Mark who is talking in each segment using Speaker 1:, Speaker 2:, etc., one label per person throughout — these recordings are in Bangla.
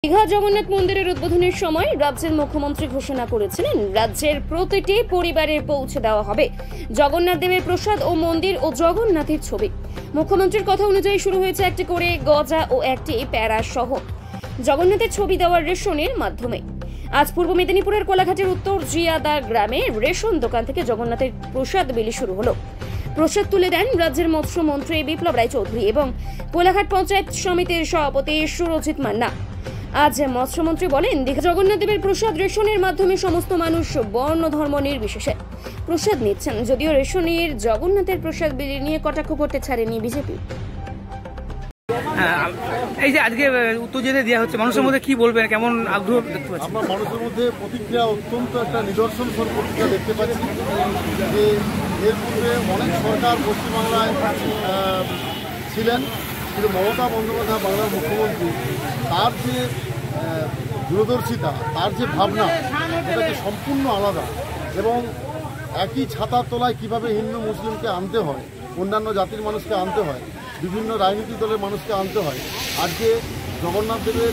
Speaker 1: দীঘা জগন্নাথ মন্দিরের উদ্বোধনের সময় রাজ্যের মুখ্যমন্ত্রী ঘোষণা করেছিলেন রাজ্যের প্রতিটি পরিবারে পৌঁছে দেওয়া হবে জগন্নাথ দেবের প্রসাদ ও মন্দির ও জগন্নাথের ছবি। মুখ্যমন্ত্রীর কথা অনুযায়ী শুরু হয়েছে একটি করে গজা ও একটি প্যারা সহ জগন্নাথের ছবি দেওয়ার রেশনের মাধ্যমে। আজ পূর্ব মেদিনীপুরের কোলাঘাটের উত্তর জিয়াদা গ্রামে রেশন দোকান থেকে জগন্নাথের প্রসাদ বিলি শুরু হলো। প্রসাদ তুলে দেন রাজ্যের মৎস্যমন্ত্রী বিপ্লব রায় চৌধুরী এবং কোলাঘাট পঞ্চায়েত সমিতির সভাপতি সুরজিৎ মান্না। আজ মৎস্যমন্ত্রী বলেন, দীঘা জগন্নাথ দেবের প্রসাদ রেশনের মাধ্যমে সমস্ত মানুষ বর্ণ ধর্ম নির্বিশেষে প্রসাদ নিচ্ছেন। যদিও রেশনের জগন্নাথের প্রসাদ বিলি নিয়ে কটাক্ষ করতে ছাড়েনি বিজেপি।
Speaker 2: এই যে আজকে উত্তর জেলায় দেওয়া হচ্ছে, মানুষের মধ্যে কি বলবেন, কেমন আগ্রহ দেখতে পাচ্ছি?
Speaker 3: আমরা মানুষের মধ্যে প্রতিক্রিয়া অত্যন্ত একটা নিদর্শন স্বরূপ প্রতিক্রিয়া দেখতে পাচ্ছি যে এর পূর্বে অনেক সরকার পশ্চিমবাংলায় ছিলেন, কিন্তু মমতা বন্দ্যোপাধ্যায় বাংলার মুখ্যমন্ত্রী তার যে দূরদর্শিতা, তার যে ভাবনা, এটাকে সম্পূর্ণ আলাদা। এবং একই ছাতার তলায় কীভাবে হিন্দু মুসলিমকে আনতে হয়, অন্যান্য জাতির মানুষকে আনতে হয়, বিভিন্ন রাজনৈতিক দলের মানুষকে আনতে হয়, আজকে জগন্নাথ দেবের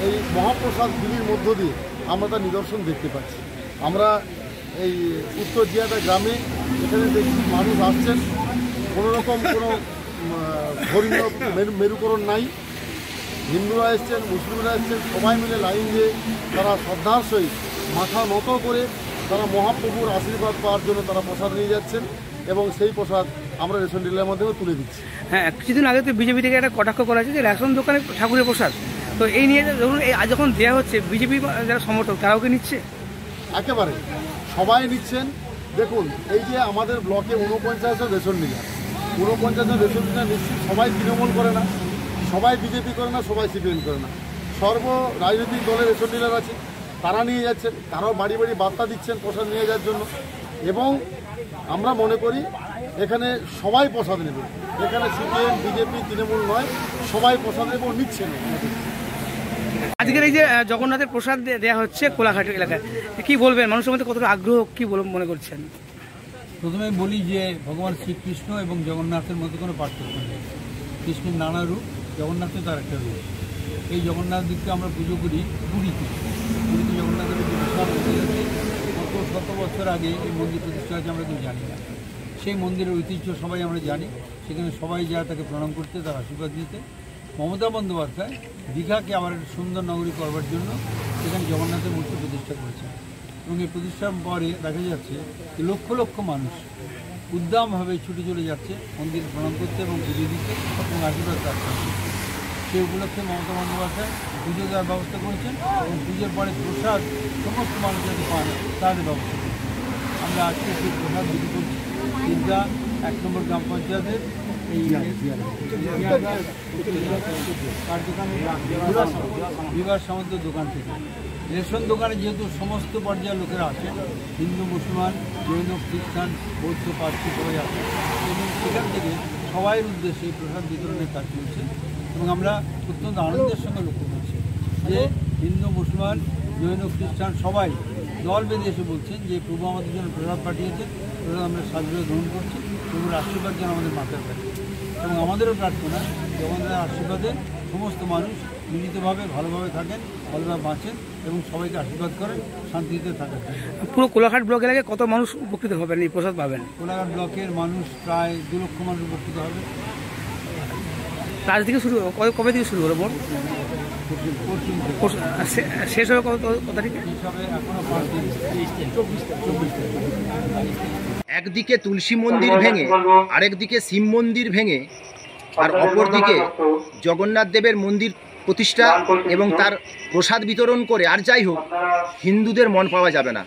Speaker 3: এই মহাপ্রসাদ বিলির মধ্য দিয়ে আমরা তার নিদর্শন দেখতে পাচ্ছি। আমরা এই উত্তর জিয়াদা গ্রামে এখানে দেখছি মানুষ আসছেন, কোনোরকম কোনো ধর্মীয় মেরুকরণ নাই। হিন্দুরা এসছেন, মুসলিমরা এসছেন, সবাই মিলে লাইন দিয়ে তারা শ্রদ্ধার সহিত মাথা নত করে তারা মহাপ্রভুর আশীর্বাদ পাওয়ার জন্য তারা প্রসাদ নিয়ে যাচ্ছেন এবং সেই প্রসাদ আমরা রেশন ডিলারের মাধ্যমে তুলে দিচ্ছি।
Speaker 2: হ্যাঁ, কিছুদিন আগে তো বিজেপি থেকে একটা কটাক্ষ করা হয়েছে যে রেশন দোকানে ঠাকুরের প্রসাদ, তো এই নিয়ে ধরুন আজ যখন দেওয়া হচ্ছে বিজেপি যারা সমর্থক তারাও কি নিচ্ছে?
Speaker 3: একেবারে সবাই নিচ্ছেন। দেখুন, এই যে আমাদের ব্লকে 49জন রেশন ডিলার, 49জন রেশন ডিলার নিশ্চিত সবাই তৃণমূল করে না, সবাই বিজেপি করে না, সবাই সিপিএম করে না, সর্ব রাজনৈতিক দলের রেশন ডিলার আছে, তারা নিয়ে যাচ্ছেন, তারাও বাড়ি বাড়ি বার্তা দিচ্ছেন প্রসাদ নিয়ে যাওয়ার জন্য। এবং আমরা মনে করি এখানে সবাই প্রসাদ নেবে, এখানে সিপিএম বিজেপি তৃণমূল নয়, সবাই প্রসাদ নেবে ও নিচ্ছেন।
Speaker 2: আজকের এই যে জগন্নাথের প্রসাদ দেওয়া হচ্ছে কোলাঘাট এলাকায়, কি বলবেন, মানুষের মধ্যে কতটা আগ্রহ কি মনে করছেন?
Speaker 4: প্রথমে বলি যে ভগবান শ্রীকৃষ্ণ এবং জগন্নাথের মধ্যে কোনো পার্থক্য নেই। কৃষ্ণের নানা রূপ, জগন্নাথের তার একটা রূপ। এই জগন্নাথ দিককে আমরা পুজো করি পুরীতে জগন্নাথের প্রতিষ্ঠা হয়েছে। কত শত বছর আগে এই মন্দির প্রতিষ্ঠা হয়েছে আমরা কিন্তু জানি না। সেই মন্দিরের ঐতিহ্য সবাই আমরা জানি, সেখানে সবাই যায় তাকে প্রণাম করতে, তার আশীর্বাদ দিতে। মমতা বন্দ্যোপাধ্যায় দীঘাকে আবার সুন্দর নগরী করবার জন্য সেখানে জগন্নাথের মূর্তি প্রতিষ্ঠা করেছেন এবং এই প্রতিষ্ঠার পরে দেখা যাচ্ছে যে লক্ষ লক্ষ মানুষ উদ্দামভাবে ছুটে চলে যাচ্ছে মন্দিরে প্রণাম করতে এবং পুজো দিতে এবং আশীর্বাদ প্রাপ্ত হচ্ছে। সেই উপলক্ষে মমতা বন্দ্যোপাধ্যায় পুজো দেওয়ার ব্যবস্থা করেছেন এবং পুজোর পরে প্রসাদ সমস্ত মানুষ যাতে পান তার ব্যবস্থা করেছেন। আমরা আজকে সেই প্রসাদ বিলি করছি দীঘা 1 নম্বর গ্রাম পঞ্চায়েতের এই বিভাস সামন্ত দোকান থেকে। রেশন দোকানে যেহেতু সমস্ত পর্যায়ের লোকেরা আছেন, হিন্দু মুসলমান জৈন খ্রিস্টান বৌদ্ধ পার্সি সবাই আছেন এবং সেখান থেকে সবাইয়ের উদ্দেশ্যে এই প্রসাদ বিতরণের কাজ চলছে এবং আমরা অত্যন্ত আনন্দের সঙ্গে লক্ষ্য করছি যে হিন্দু মুসলমান জৈন খ্রিস্টান সবাই দল বেঁধে এসে বলছেন যে প্রভু আমাদের জন্য প্রসাদ পাঠিয়েছে, প্রসাদ আমরা সাজরে গ্রহণ করছি, প্রভুর আশীর্বাদ যেন আমাদের মাথায় থাকে। এবং আমাদেরও প্রার্থনা জগন্নাথের আশীর্বাদে সমস্ত মানুষ মিলিতভাবে ভালোভাবে থাকেন, ভালোভাবে বাঁচেন এবং সবাইকে আশীর্বাদ করেন, শান্তিতে থাকেন।
Speaker 2: পুরো কোলাঘাট ব্লক এলাকায় কত মানুষ উপকৃত হবেন, এই প্রসাদ পাবেন?
Speaker 4: কোলাঘাট ব্লকের মানুষ প্রায় 2 লক্ষ মানুষ উপকৃত হবে।
Speaker 2: আজ থেকে শুরু, কবে থেকে শুরু হলো? শেষ হবে কত তারিখে?
Speaker 4: এখনো 5 দিন, 24
Speaker 5: একদিকে তুলসী মন্দির ভেঙে আরেকদিকে শিব মন্দির ভেঙে আর অপরদিকে জগন্নাথ দেবের মন্দির প্রতিষ্ঠা এবং তার প্রসাদ বিতরণ করে, আর যাই হোক, হিন্দুদের মন পাওয়া যাবে না।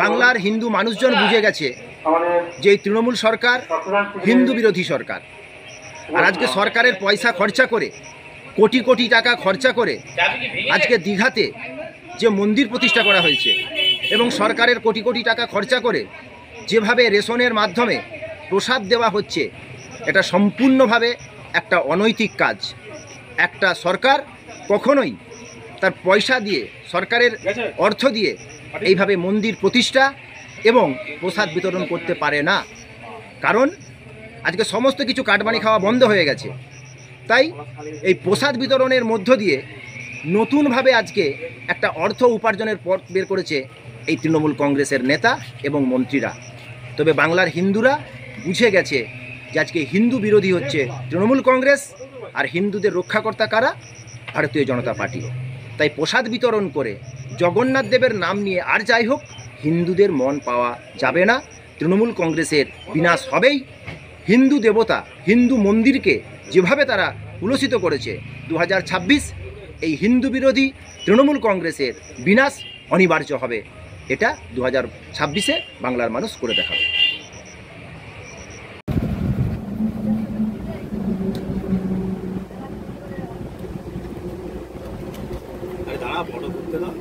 Speaker 5: বাংলার হিন্দু মানুষজন বুঝে গেছে যে এই তৃণমূল সরকার হিন্দু বিরোধী সরকার। আর আজকে সরকারের পয়সা খরচা করে, কোটি কোটি টাকা খরচা করে আজকে দীঘাতে যে মন্দির প্রতিষ্ঠা করা হয়েছে এবং সরকারের কোটি কোটি টাকা খরচা করে যেভাবে রেশনের মাধ্যমে প্রসাদ দেওয়া হচ্ছে, এটা সম্পূর্ণভাবে একটা অনৈতিক কাজ। একটা সরকার কখনোই তার পয়সা দিয়ে, সরকারের অর্থ দিয়ে এইভাবে মন্দির প্রতিষ্ঠা এবং প্রসাদ বিতরণ করতে পারে না। কারণ আজকে সমস্ত কিছু কাটমানি খাওয়া বন্ধ হয়ে গেছে। তাই এই প্রসাদ বিতরণের মধ্য দিয়ে নতুনভাবে আজকে একটা অর্থ উপার্জনের পথ বের করেছে এই তৃণমূল কংগ্রেসের নেতা এবং মন্ত্রীরা। তবে বাংলার হিন্দুরা বুঝে গেছে যে আজকে হিন্দু বিরোধী হচ্ছে তৃণমূল কংগ্রেস, আর হিন্দুদের রক্ষাকর্তা কারা? ভারতীয় জনতা পার্টি। তাই প্রসাদ বিতরণ করে জগন্নাথ দেবের নাম নিয়ে আর যাই হোক হিন্দুদের মন পাওয়া যাবে না। তৃণমূল কংগ্রেসের বিনাশ হবেই। হিন্দু দেবতা, হিন্দু মন্দিরকে যেভাবে তারা কুলসিত করেছে, 2026 এই হিন্দু বিরোধী তৃণমূল কংগ্রেসের বিনাশ অনিবার্য হবে। এটা 2026-এ বাংলার মানুষ করে দেখাবে।
Speaker 6: দাঁড়া ফটো করতে দাও।